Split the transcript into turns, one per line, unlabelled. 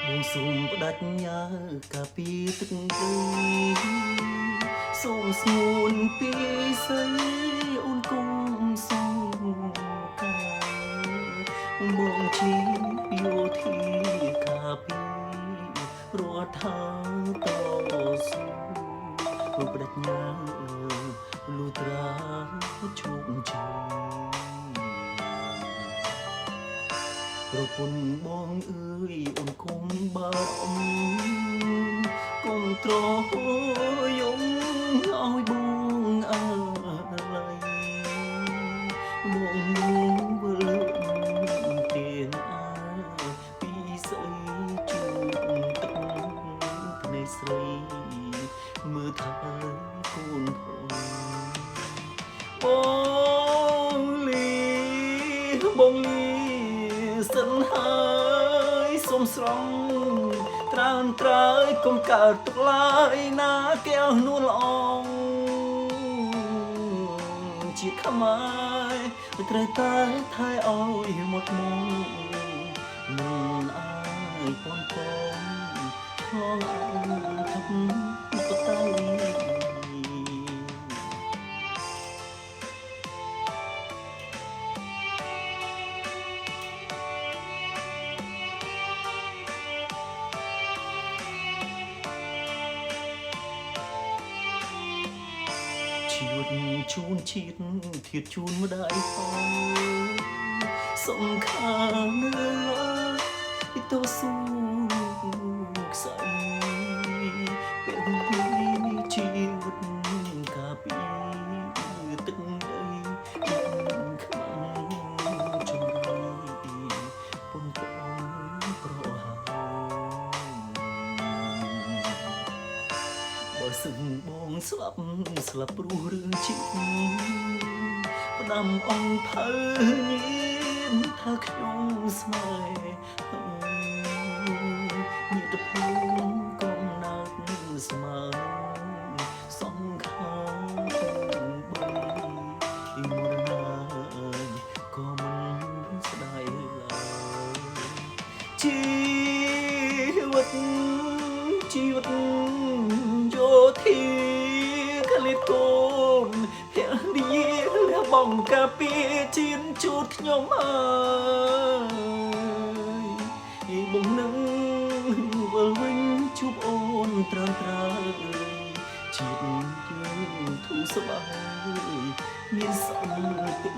បួងសួងផ្ដាច់ញើកាពីទឹកព្រៃសូមស្ងួនពីស្រីអូនគុំសូមកាបងជាយោធាកាពីរត់ថាតស៊ូផ្ដាច់ញើលុត្រាជោគជ័យ ប្រពន្ធបងអើយអូនគុំបារម្ភគុំត្រយំឲ្យបងអើយបងវិលទៀងអើពីស្អីជួបទឹកភ្នែកស្រីមើលថាកូនផងបងលី សិនហើយសុំស្រង់ត្រើនត្រើយកុំកើតទុកឡើយណាកែវនួនល្អងជាខ្មែរត្រូវតែថែឲ្យមកមកមិនអើយពន់ពងឆ្លងថាប់ទៅតែ ឈួតជូនជាតិធៀបជូនម្ដាយផងសំខាន់លើពីតស៊ូខ្សែពេលនេះជីវិតកាពីទឹកដីខ្លាំងចម្រៃពុនបងប្រហា បើសឹងបងស្លាប់ព្រោះរឿងជីវិតផ្ដាំអង្គភើញៀមថាខ្ញុំស្នេហ៍ញាតិភូមិកំណើតស្មើសង្ខារបងពីមរណាក៏មិនស្ដាយឡើយជីវិត យោធាក្លៀតកូនភរិយាលះបងកាពីជៀនជូតខ្ញុំអើយបងនឹងវិលវិញជួបអូនត្រើជាតិយើងធូរស្បើយមានសន្តិ